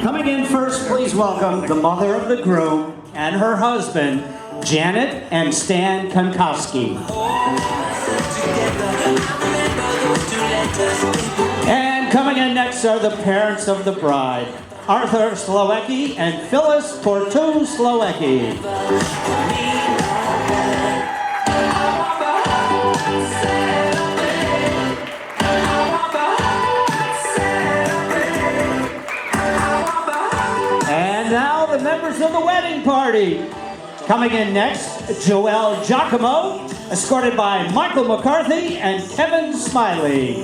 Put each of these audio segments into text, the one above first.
Coming in first, please welcome the mother of the groom and her husband, Janet and Stan Konkowski. And coming in next are the parents of the bride, Arthur Slowecki and Phyllis Portu Slowecki. And now the members of the wedding party. Coming in next, Joelle Giacomo, escorted by Michael McCarthy and Kevin Smiley.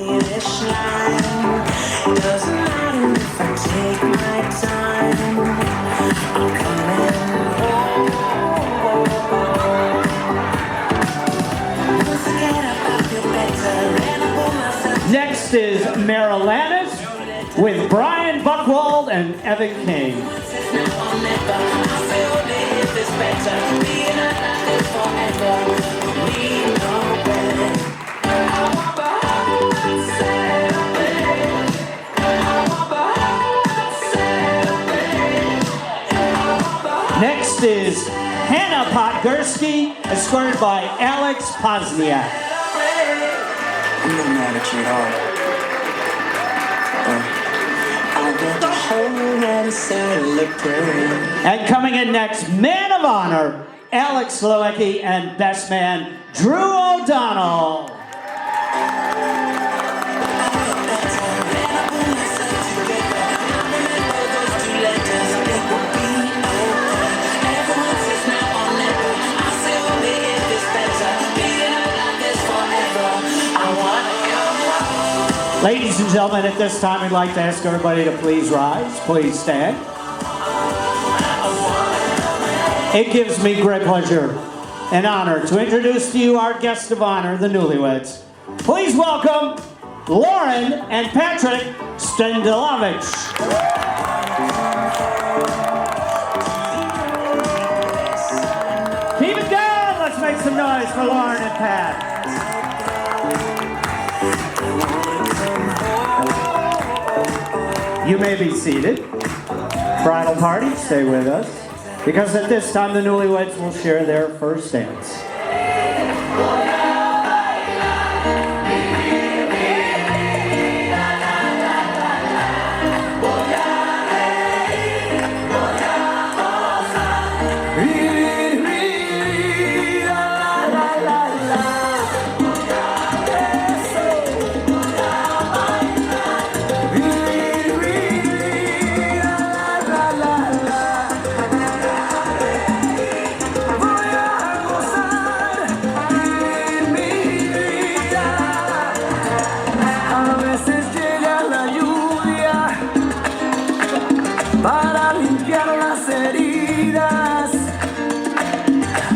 Next is Marilanis with Brian Buchwald and Evan King. Next is Hannah Podgorski, escorted by Alex Pozniak. You don't know that you're hard. I got to hold and celebrate. And coming in next, Man of Honor, Alex Slowecki and best man, Drew O'Donnell. Ladies and gentlemen, at this time, we'd like to ask everybody to please rise, please stand. It gives me great pleasure and honor to introduce to you our guest of honor, the newlyweds. Please welcome Lauren and Patrick Stendelovich. Keep it going. Let's make some noise for Lauren and Pat. You may be seated. Bridal party, stay with us, because at this time the newlyweds will share their first dance. Para limpiar las heridas,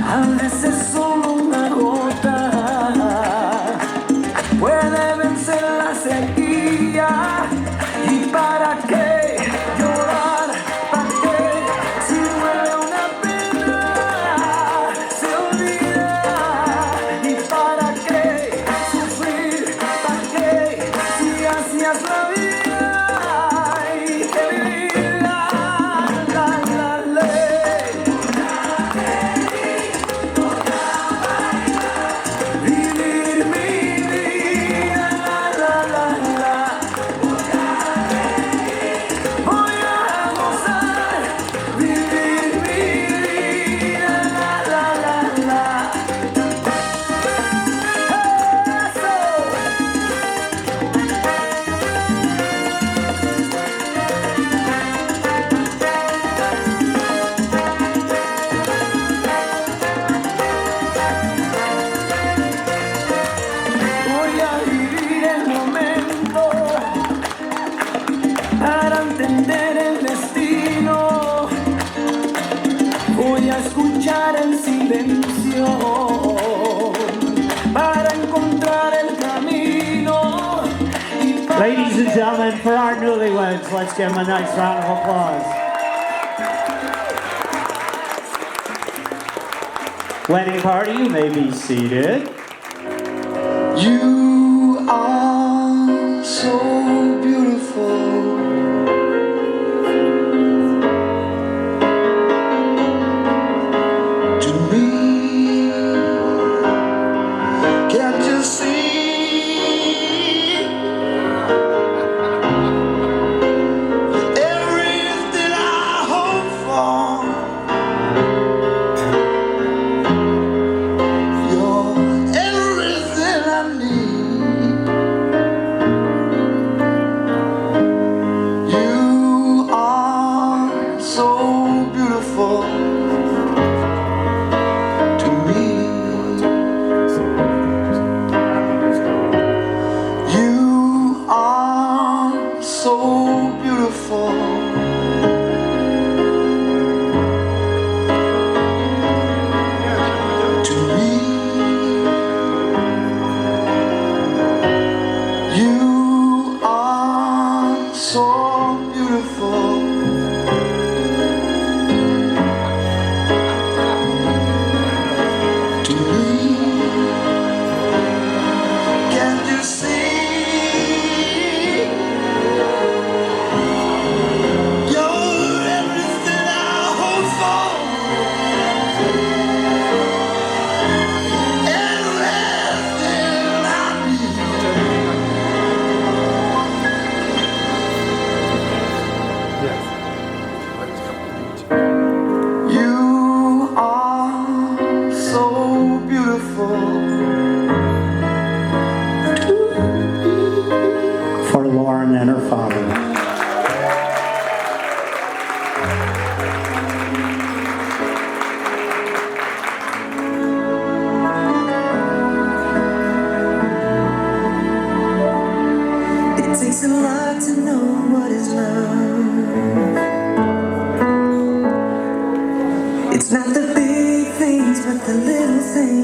a veces solo una gota puede vencer la sequía. ¿Y para qué llorar? ¿Para qué? Si duele una pena, se olvida. ¿Y para qué sufrir? ¿Para qué? Si así es la vida, hay que vivirla. Para entender el destino, voy a escuchar en silencio, para encontrar el camino. Ladies and gentlemen, for our newlyweds, let's give them a nice round of applause. Wedding party, you may be seated. You are so beautiful.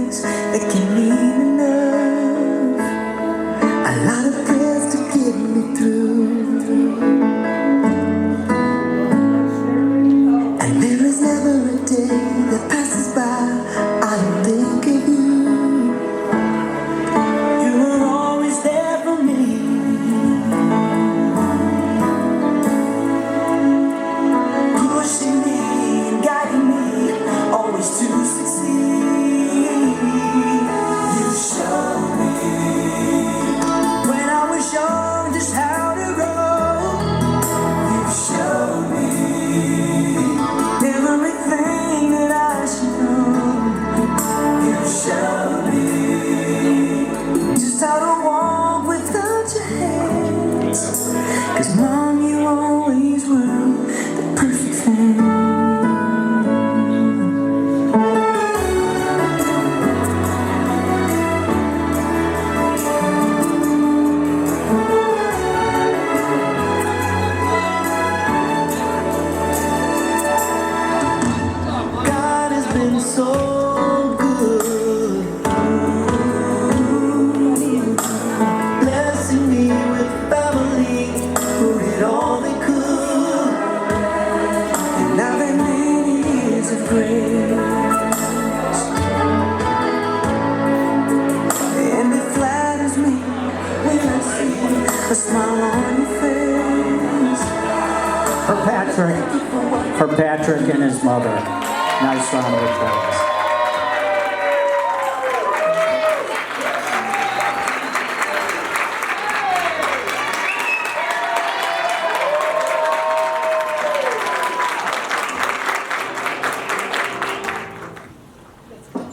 things that can mean enough. A lot of prayers to get me through. And there is never a day that passes by I don't think of you. You were always there for me. Pushing me and guiding me, always to succeed. You showed me when I was young just how to grow. You showed me everything that I should know. You showed me just how to walk without your hands. 'Cause Mom, you always were the perfect thing. God has been so good, blessing me with family who did all they could. And now they many years of grace, and it flatters me when I see a smile on your face. For Patrick and his mother. Nice round of applause.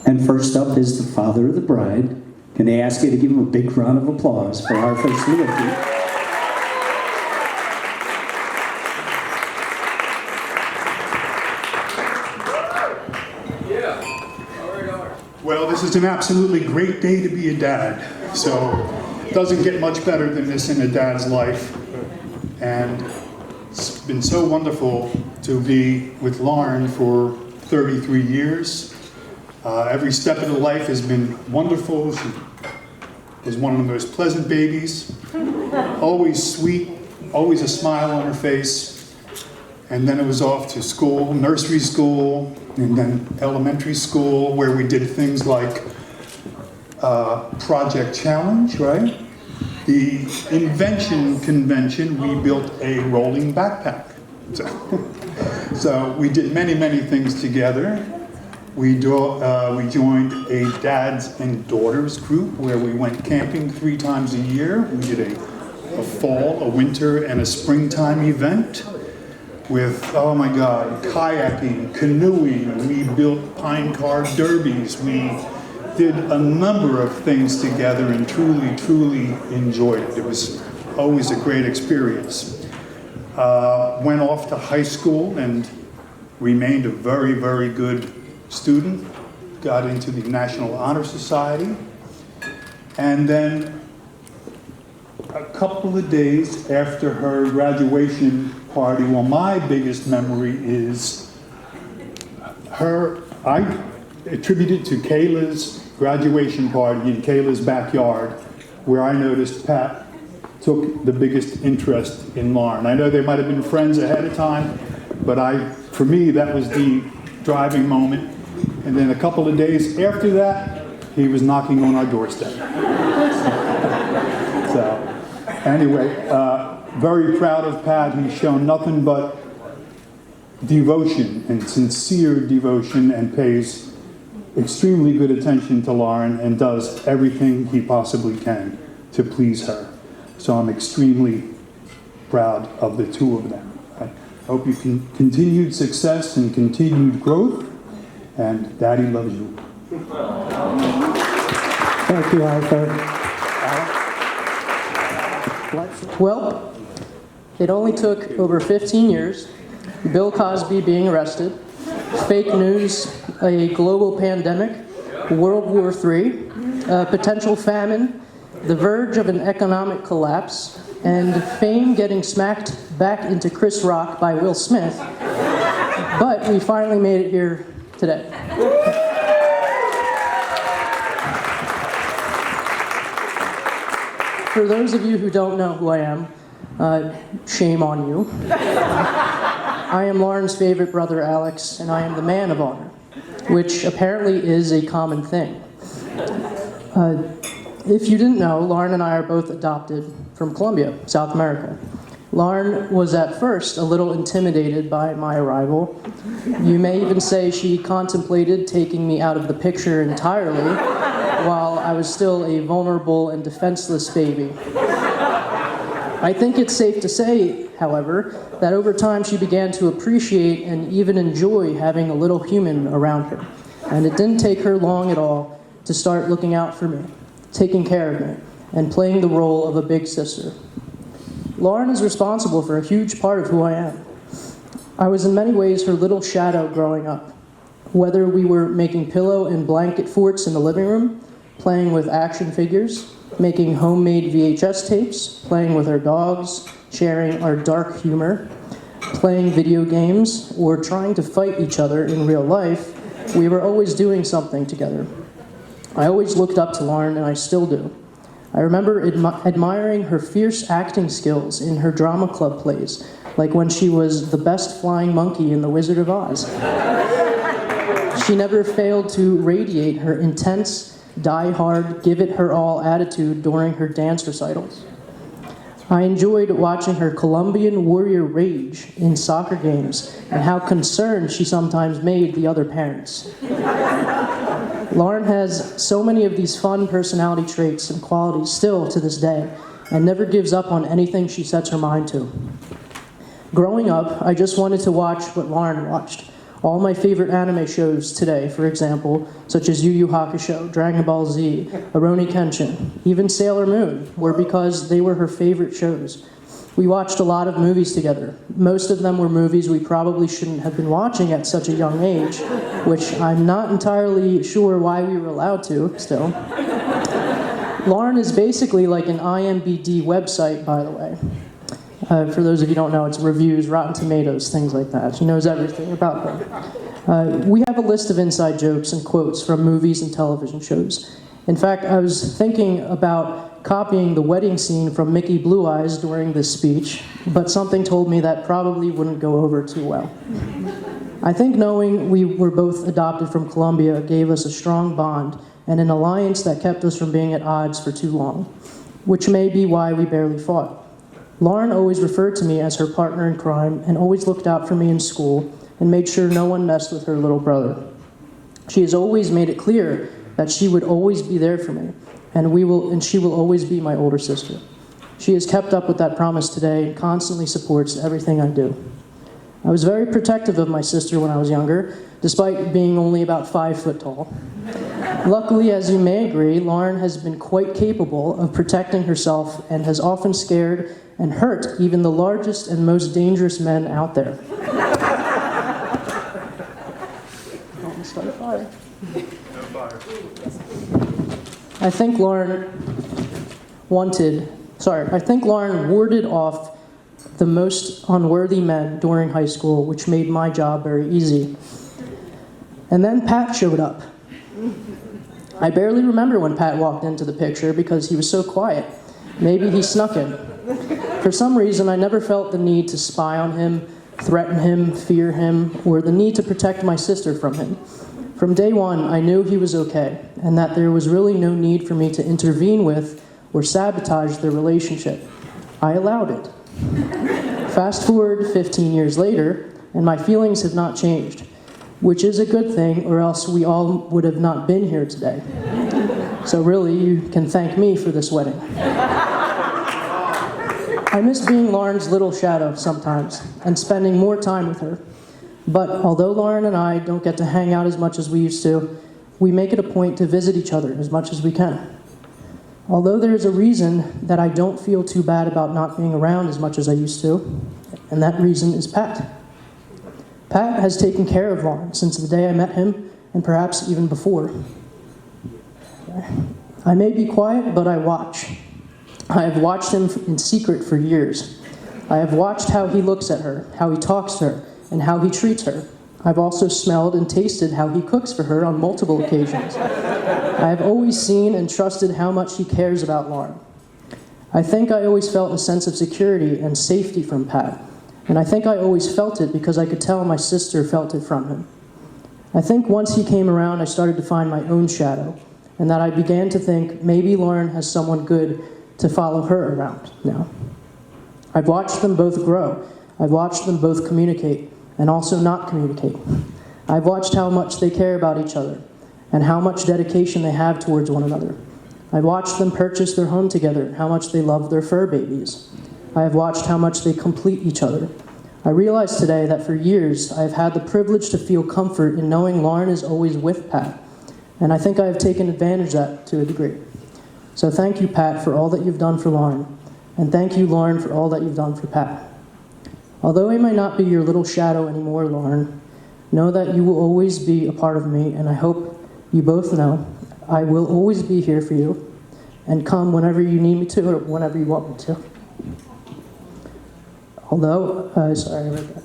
And first up is the father of the bride. Can I ask you to give him a big round of applause for our first Lewicki? Well, this is an absolutely great day to be a dad. So it doesn't get much better than this in a dad's life. And it's been so wonderful to be with Lauren for 33 years. Every step of the life has been wonderful. She was one of the most pleasant babies, always sweet, always a smile on her face. And then it was off to school, nursery school, and then elementary school, where we did things like Project Challenge, right? The invention convention, we built a rolling backpack. So we did many, many things together. We joined a dads and daughters group where we went camping 3 times a year. We did a fall, a winter, and a springtime event with, oh my God, kayaking, canoeing. We built pine car derbies. We did a number of things together and truly, truly enjoyed it. It was always a great experience. Went off to high school and remained a very, very good student. Got into the National Honor Society. And then a couple of days after her graduation party, well, my biggest memory is I attributed to Kayla's graduation party in Kayla's backyard, where I noticed Pat took the biggest interest in Lauren. I know they might have been friends ahead of time, but for me, that was the driving moment. And then a couple of days after that, he was knocking on our doorstep. So, anyway, very proud of Pat. He's shown nothing but devotion and sincere devotion and pays extremely good attention to Lauren and does everything he possibly can to please her. So I'm extremely proud of the two of them. I hope you can continued success and continued growth, and Daddy loves you. Thank you, Arthur. Well, it only took over 15 years, Bill Cosby being arrested, fake news, a global pandemic, World War III, a potential famine, the verge of an economic collapse, and fame getting smacked back into Chris Rock by Will Smith. But we finally made it here today. for those of you who don't know who I am, shame on you. I am Lauren's favorite brother, Alex, and I am the man of honor, which apparently is a common thing. If you didn't know, Lauren and I are both adopted from Colombia, South America. Lauren was at first a little intimidated by my arrival. You may even say she contemplated taking me out of the picture entirely while I was still a vulnerable and defenseless baby. I think it's safe to say, however, that over time she began to appreciate and even enjoy having a little human around her. And it didn't take her long at all to start looking out for me, taking care of me, and playing the role of a big sister. Lauren is responsible for a huge part of who I am. I was in many ways her little shadow growing up. Whether we were making pillow and blanket forts in the living room, playing with action figures, making homemade VHS tapes, playing with our dogs, sharing our dark humor, playing video games, or trying to fight each other in real life, we were always doing something together. I always looked up to Lauren, and I still do. I remember admiring her fierce acting skills in her drama club plays, like when she was the best flying monkey in The Wizard of Oz. She never failed to radiate her intense, die-hard, give-it-her-all attitude during her dance recitals. I enjoyed watching her Colombian warrior rage in soccer games and how concerned she sometimes made the other parents. Lauren has so many of these fun personality traits and qualities still to this day, and never gives up on anything she sets her mind to. Growing up, I just wanted to watch what Lauren watched. All my favorite anime shows today, for example, such as Yu Yu Hakusho, Dragon Ball Z, Rurouni Kenshin, even Sailor Moon, were because they were her favorite shows. We watched a lot of movies together. Most of them were movies we probably shouldn't have been watching at such a young age, which I'm not entirely sure why we were allowed to, still. Lauren is basically like an IMDb website, by the way. For those of you who don't know, it's reviews, Rotten Tomatoes, things like that. She knows everything about them. We have a list of inside jokes and quotes from movies and television shows. In fact, I was thinking about copying the wedding scene from Mickey Blue Eyes during this speech, but something told me that probably wouldn't go over too well. I think knowing we were both adopted from Colombia gave us a strong bond and an alliance that kept us from being at odds for too long, which may be why we barely fought. Lauren always referred to me as her partner in crime and always looked out for me in school and made sure no one messed with her little brother. She has always made it clear that she would always be there for me, and she will always be my older sister. She has kept up with that promise today and constantly supports everything I do. I was very protective of my sister when I was younger, despite being only about 5 foot tall. Luckily, as you may agree, Lauren has been quite capable of protecting herself and has often scared and hurt even the largest and most dangerous men out there. Don't start a fire. I think Lauren warded off the most unworthy men during high school, which made my job very easy. And then Pat showed up. I barely remember when Pat walked into the picture because he was so quiet. Maybe he snuck in. For some reason, I never felt the need to spy on him, threaten him, fear him, or the need to protect my sister from him. From day one, I knew he was okay, and that there was really no need for me to intervene with or sabotage their relationship. I allowed it. Fast forward 15 years later, and my feelings have not changed, which is a good thing, or else we all would have not been here today. So really, you can thank me for this wedding. I miss being Lauren's little shadow sometimes, and spending more time with her. But although Lauren and I don't get to hang out as much as we used to, we make it a point to visit each other as much as we can. Although there is a reason that I don't feel too bad about not being around as much as I used to, and that reason is Pat. Pat has taken care of Lauren since the day I met him, and perhaps even before. I may be quiet, but I watch. I have watched him in secret for years. I have watched how he looks at her, how he talks to her, and how he treats her. I've also smelled and tasted how he cooks for her on multiple occasions. I have always seen and trusted how much he cares about Lauren. I think I always felt a sense of security and safety from Pat, and I think I always felt it because I could tell my sister felt it from him. I think once he came around, I started to find my own shadow, and that I began to think maybe Lauren has someone good to follow her around now. I've watched them both grow. I've watched them both communicate and also not communicate. I've watched how much they care about each other and how much dedication they have towards one another. I've watched them purchase their home together and how much they love their fur babies. I have watched how much they complete each other. I realize today that for years I have had the privilege to feel comfort in knowing Lauren is always with Pat, and I think I have taken advantage of that to a degree. So thank you, Pat, for all that you've done for Lauren, and thank you, Lauren, for all that you've done for Pat. Although I may not be your little shadow anymore, Lauren, know that you will always be a part of me, and I hope you both know I will always be here for you and come whenever you need me to or whenever you want me to. Although, sorry, I read that.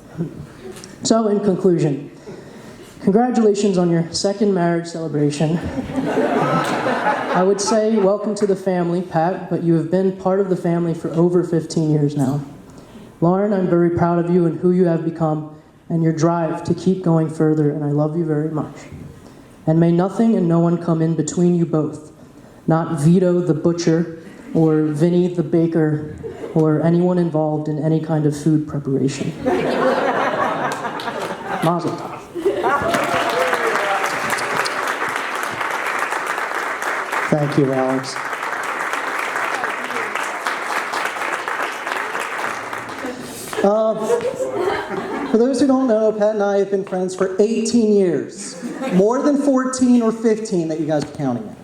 So in conclusion, congratulations on your second marriage celebration. I would say welcome to the family, Pat, but you have been part of the family for over 15 years now. Lauren, I'm very proud of you and who you have become and your drive to keep going further, and I love you very much. And may nothing and no one come in between you both, not Vito the butcher or Vinny the baker or anyone involved in any kind of food preparation. Mazel tov. Thank you, Alex. For those who don't know, Pat and I have been friends for 18 years. More than 14 or 15 that you guys are counting it.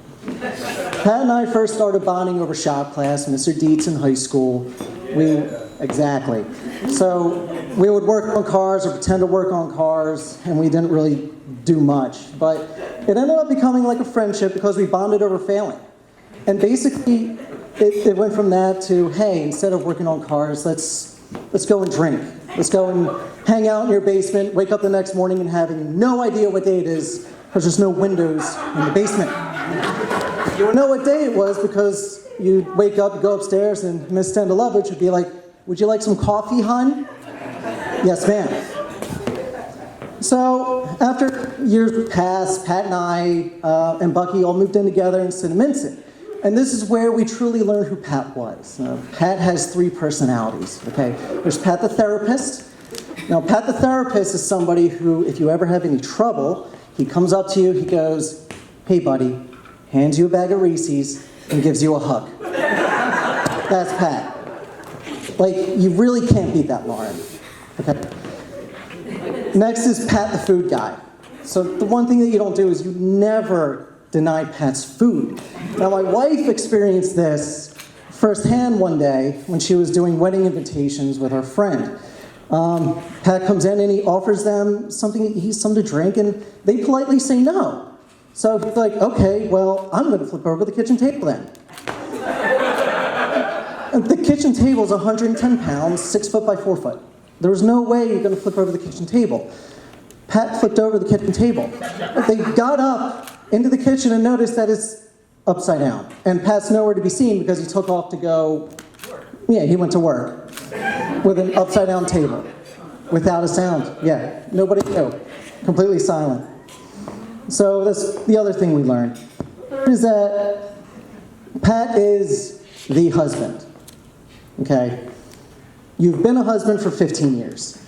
Pat and I first started bonding over shop class, Mr. Dietz in high school. Exactly. So we would work on cars or pretend to work on cars, and we didn't really do much. But it ended up becoming like a friendship because we bonded over failing. And basically, it went from that to, hey, instead of working on cars, let's go and drink. Let's go and hang out in your basement, wake up the next morning and having no idea what day it is because there's no windows in the basement. You would know what day it was because you'd wake up, you'd go upstairs, and Miss Stendelovich would be like, would you like some coffee, hon? Yes, ma'am. So after years passed, Pat and I and Bucky all moved in together in Cinnaminson. And this is where we truly learned who Pat was. Pat has 3 personalities, okay? There's Pat the therapist. Now, Pat the therapist is somebody who, if you ever have any trouble, he comes up to you, he goes, hey, buddy, hands you a bag of Reese's, and gives you a hug. That's Pat. Like, you really can't beat that, Lauren. Okay? Next is Pat the food guy. So the one thing that you don't do is you never deny Pat's food. Now, my wife experienced this firsthand one day when she was doing wedding invitations with her friend. Pat comes in and he offers them something to eat, something to drink, and they politely say no. So he's like, okay, well, I'm going to flip over the kitchen table then. And the kitchen table is 110 pounds, 6 foot by 4 foot. There was no way you're going to flip over the kitchen table. Pat flipped over the kitchen table. They got up into the kitchen and noticed that it's upside down. And Pat's nowhere to be seen because he took off to go, yeah, he went to work with an upside down table without a sound. Yeah, nobody knew. Completely silent. So that's the other thing we learned, is that Pat is the husband, okay? You've been a husband for 15 years.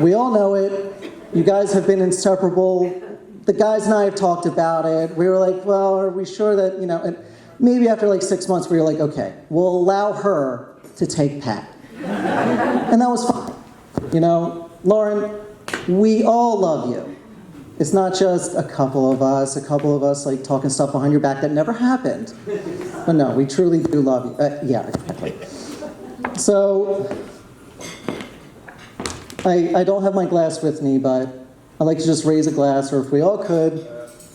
We all know it. You guys have been inseparable. The guys and I have talked about it. We were like, well, are we sure that, you know, and maybe after like 6 months we were like, okay, we'll allow her to take Pat. And that was fine. You know, Lauren, we all love you. It's not just a couple of us like talking stuff behind your back that never happened. But no, we truly do love you. Yeah, exactly. So, I don't have my glass with me, but I'd like to just raise a glass, or if we all could,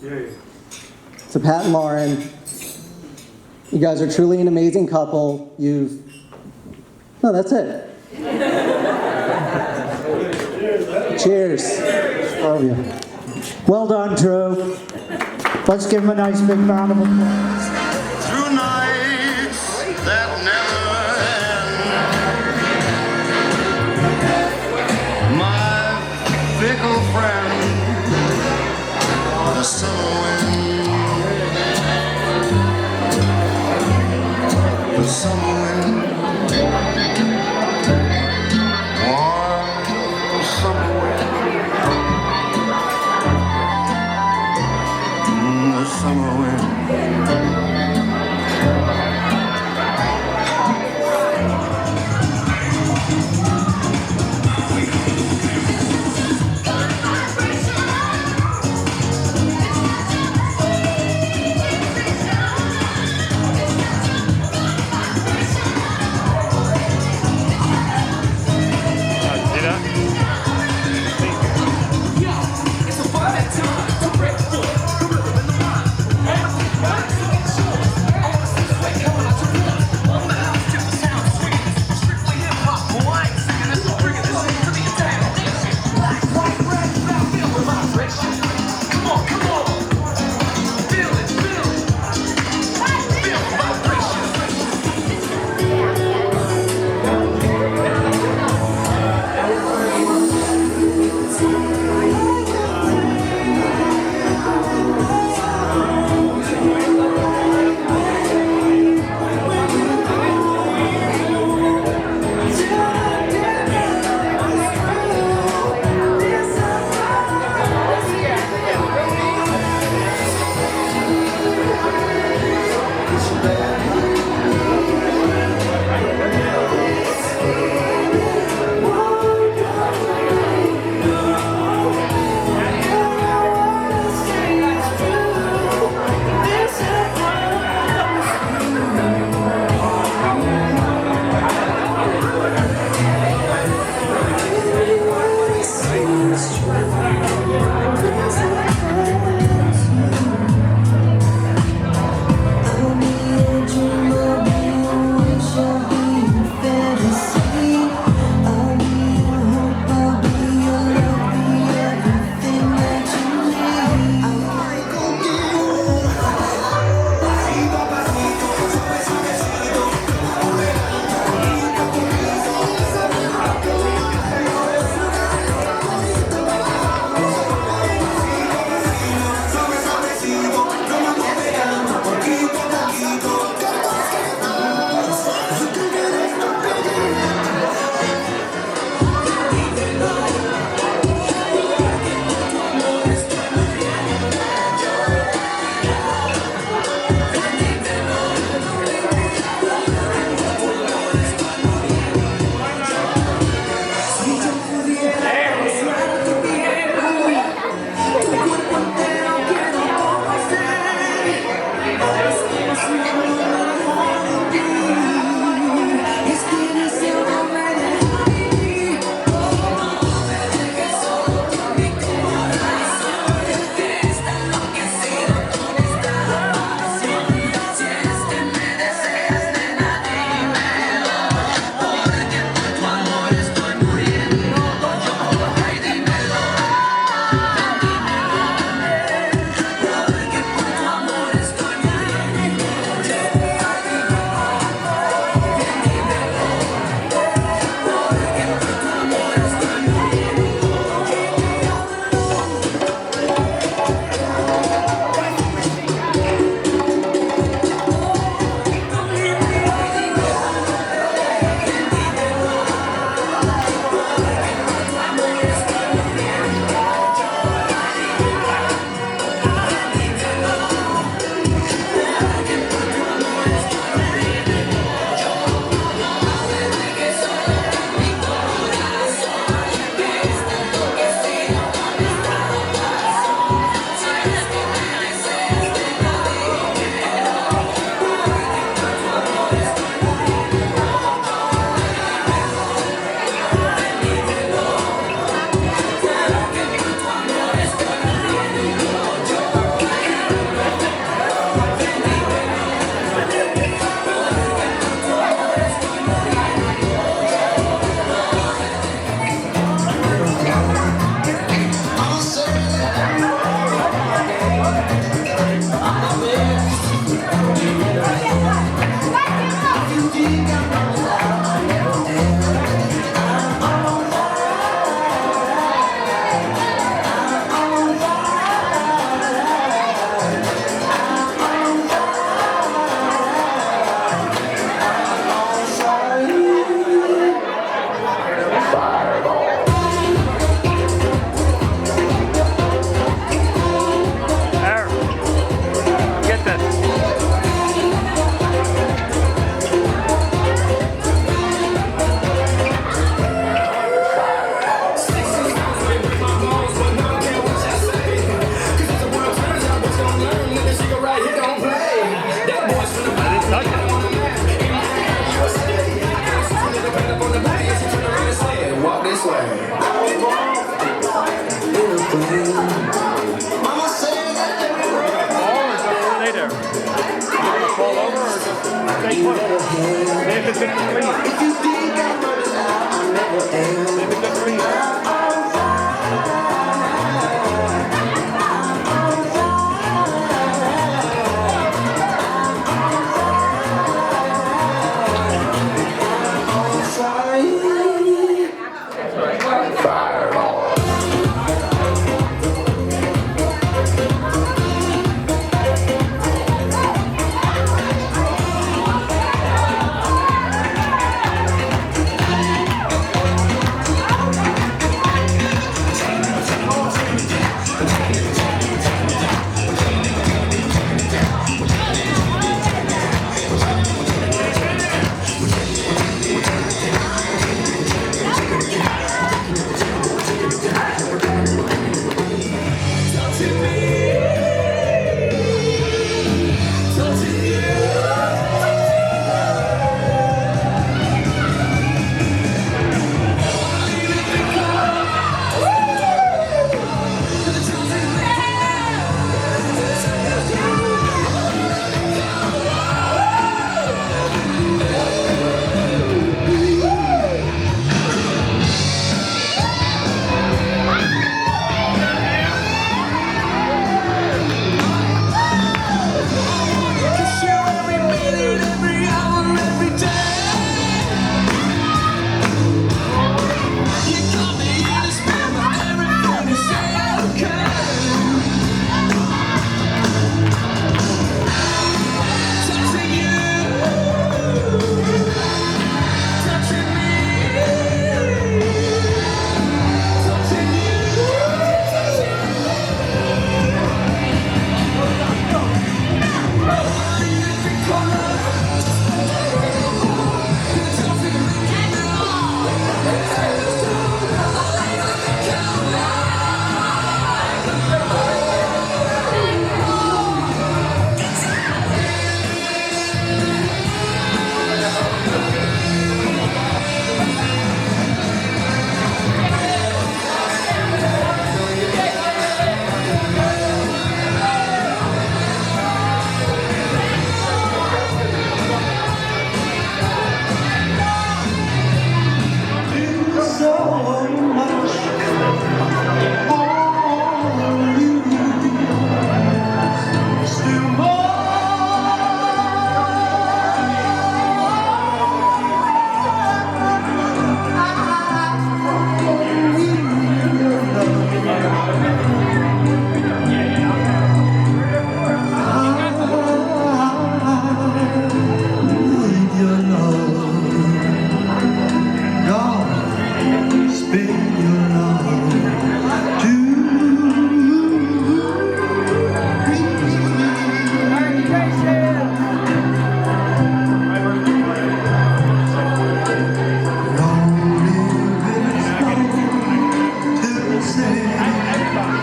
to Pat and Lauren. You guys are truly an amazing couple. No, that's it. Cheers. Love you. Well done, Drew. Let's give him a nice big round of applause. Through nights that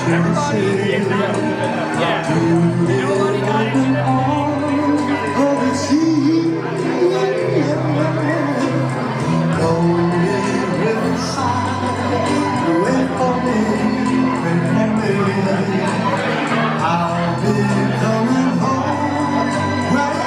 I'll be coming home, wait for me.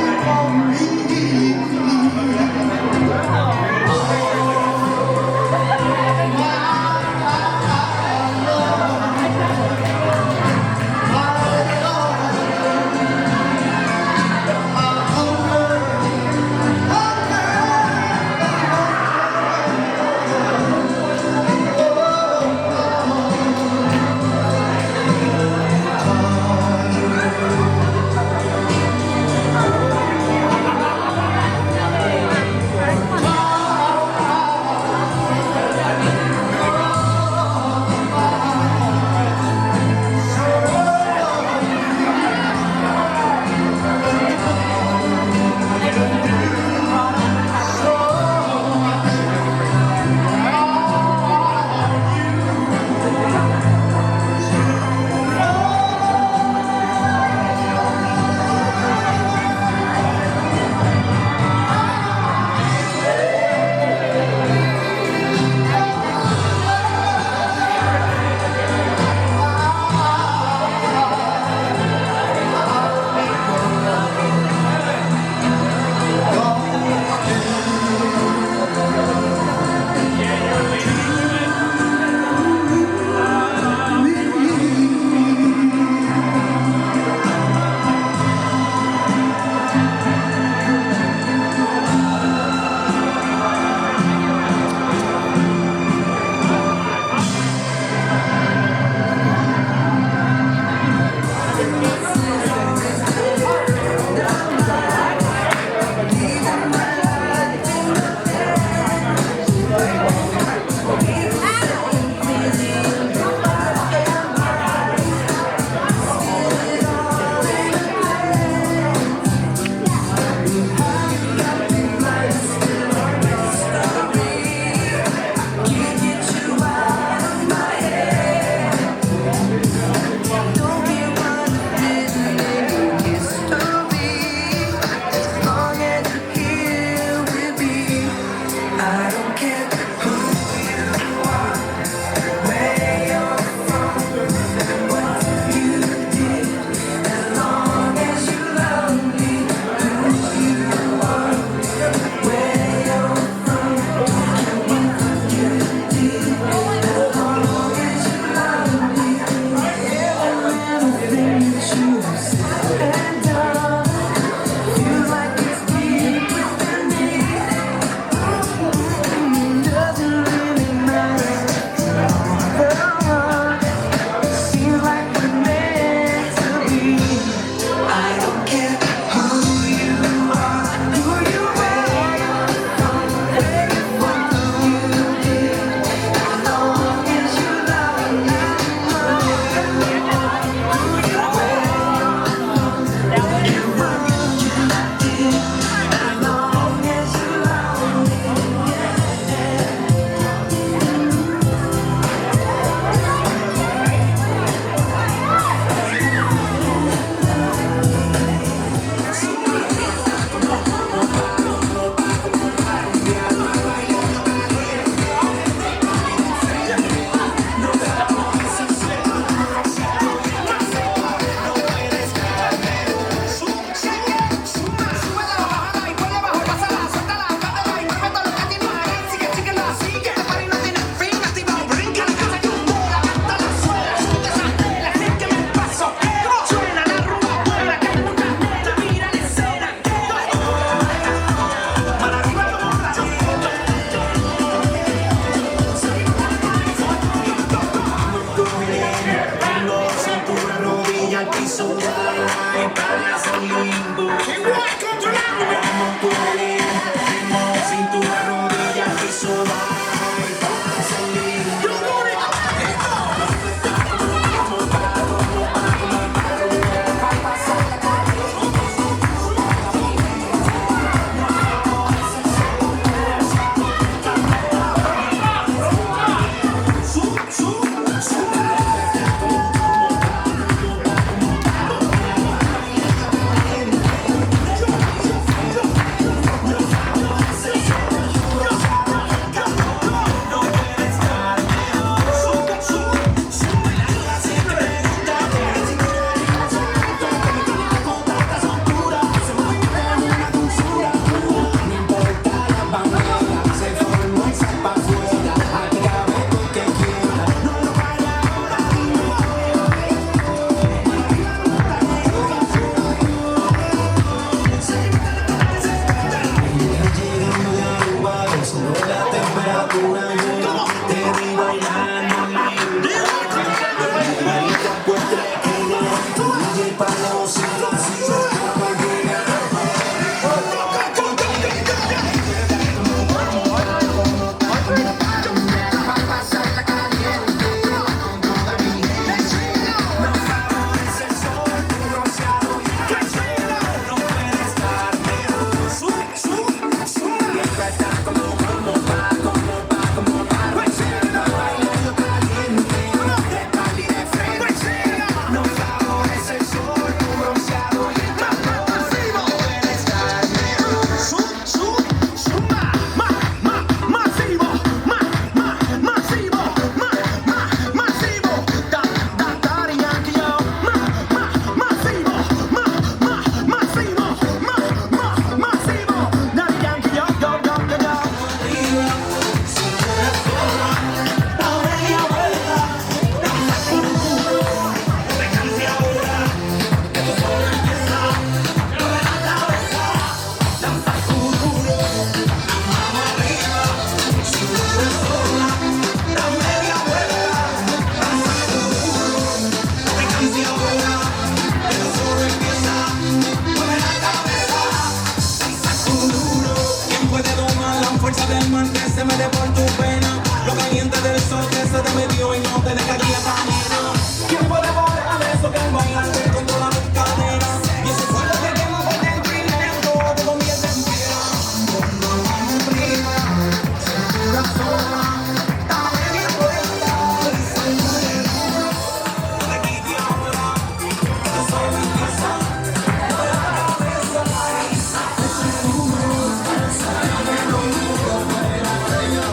de calle a camino. ¿Quién puede volar eso que bailarte con toda mi cadera? Y ese fuego que quema por dentro y dentro te convierte en piedra. Cuando vamos prima, segura sola, dame mi vuelta y salvaré. De aquí y ahora, yo soy mi casa, mueve la cabeza, eso es duro, sácame lo duro, mueve la cabeza,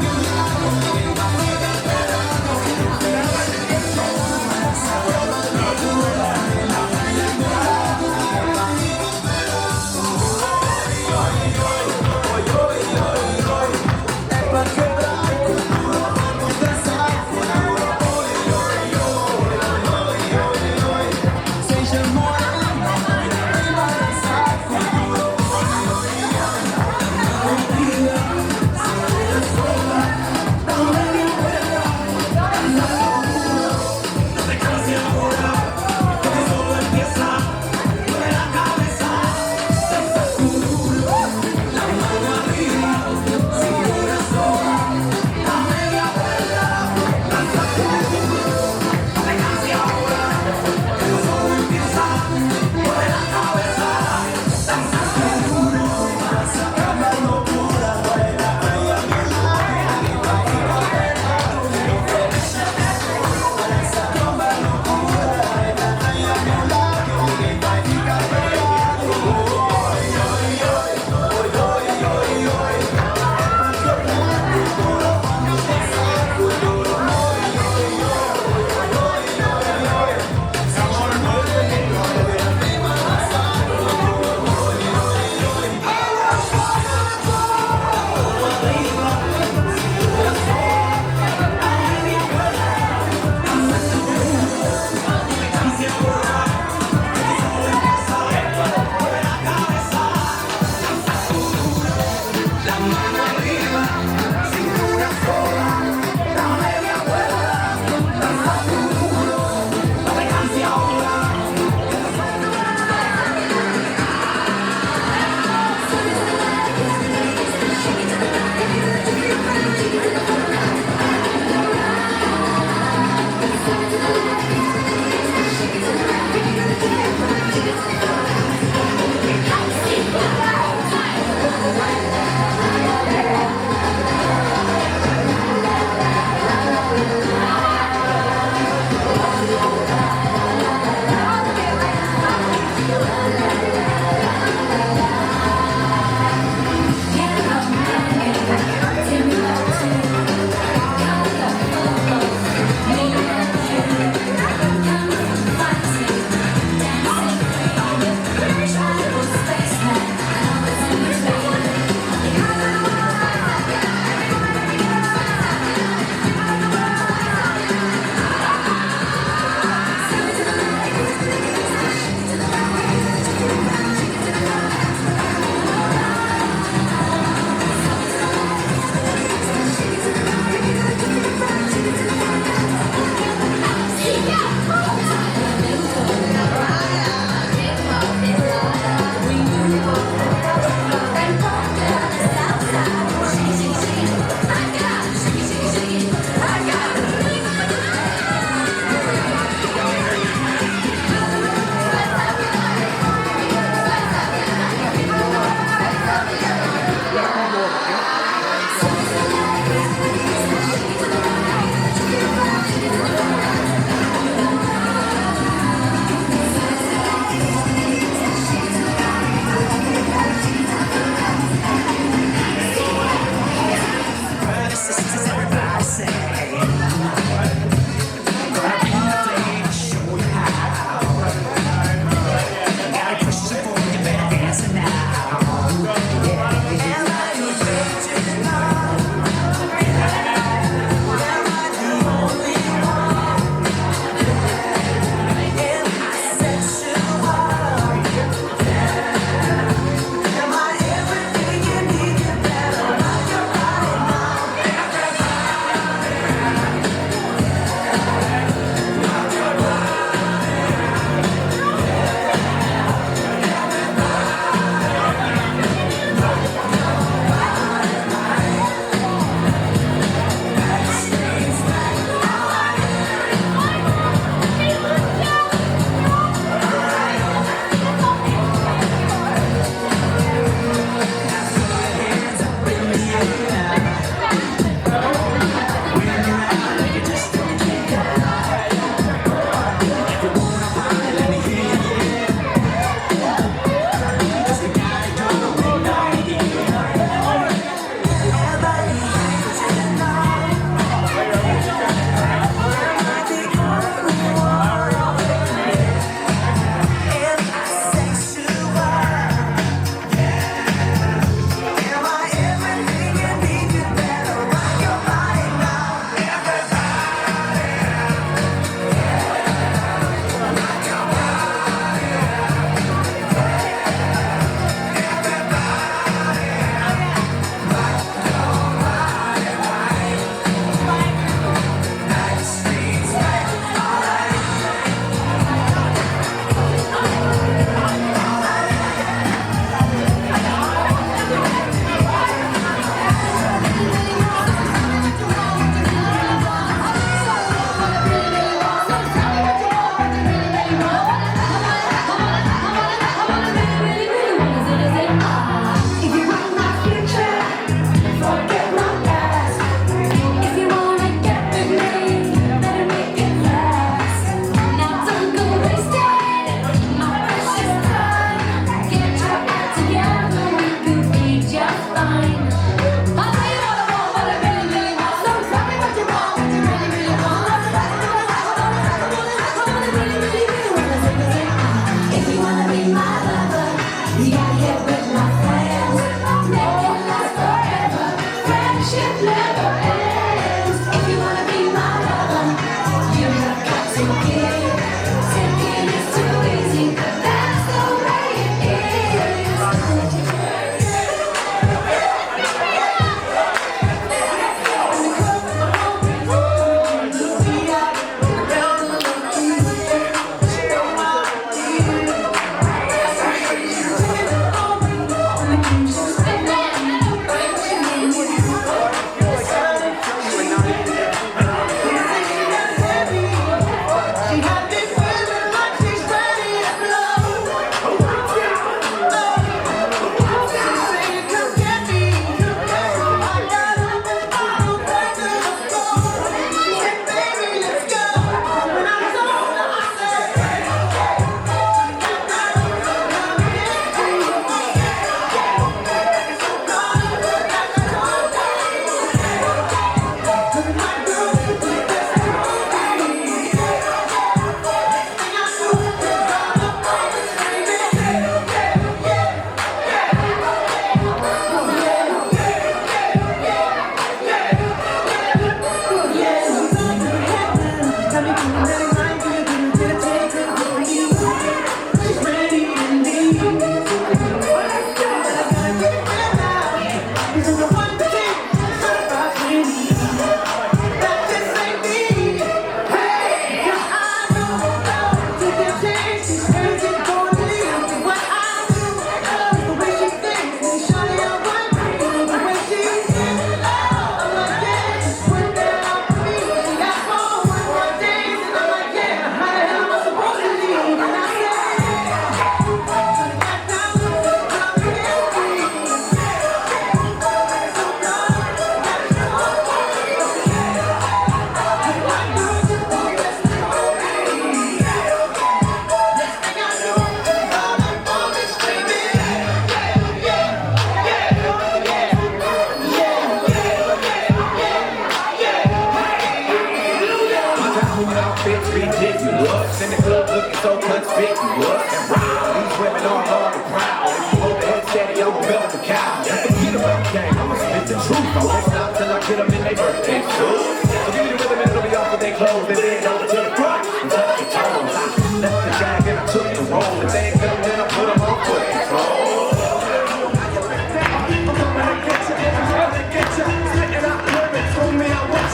speak ridiculous. In the club looking so conspicuous. And wow, these women all on the prowl. If you hold the head steady, I'm building the cow. Forget about the game, I'ma spit the truth. I won't stop till I get them in their birthday suit. So give me the rhythm and it'll be off with their clothes. And then over to the front and touch the toes. I left the drag and I took the roll. If they ain't feeling then I put them on foot control.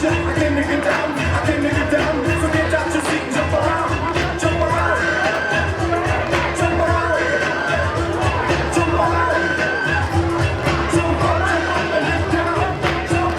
I came to get down, I came to get down. So get out your seat and jump around, jump around, jump around, jump around, jump around, and down, jump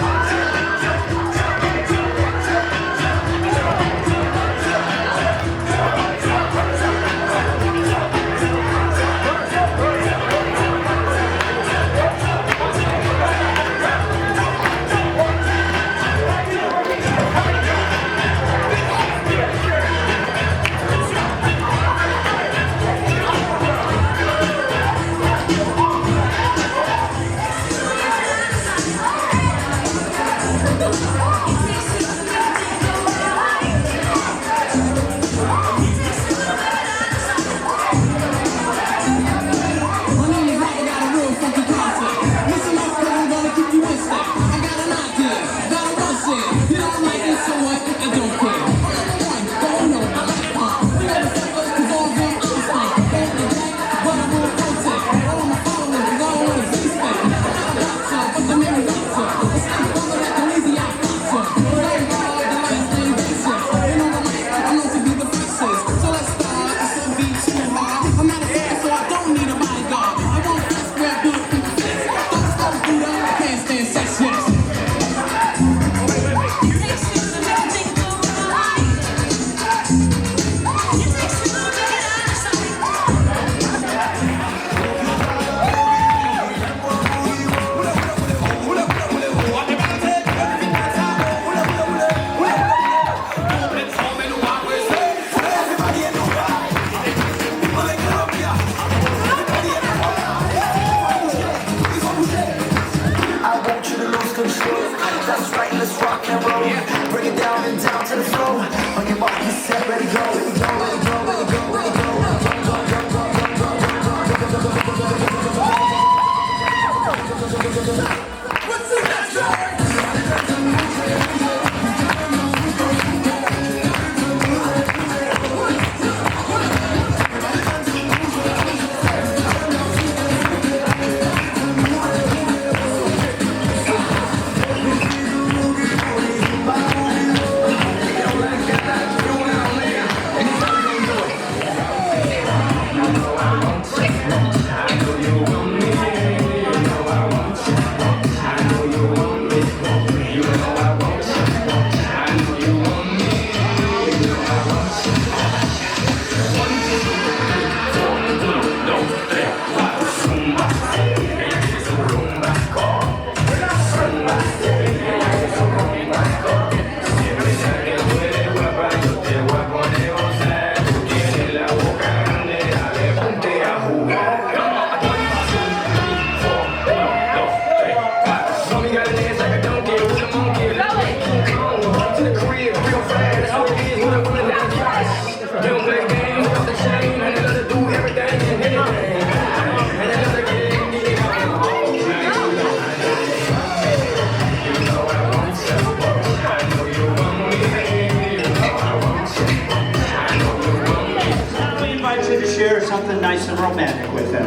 Something nice and romantic with them.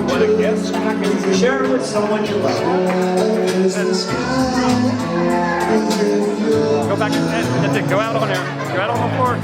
What a gift. Share it with someone you love. Go back to the end. That's it. Go out on there. Go out on the floor.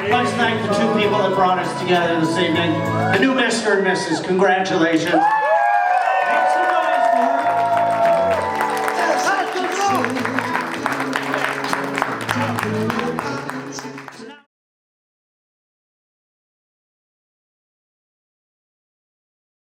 Let's thank the two people that brought us together this evening. The new Mr. and Mrs. Congratulations.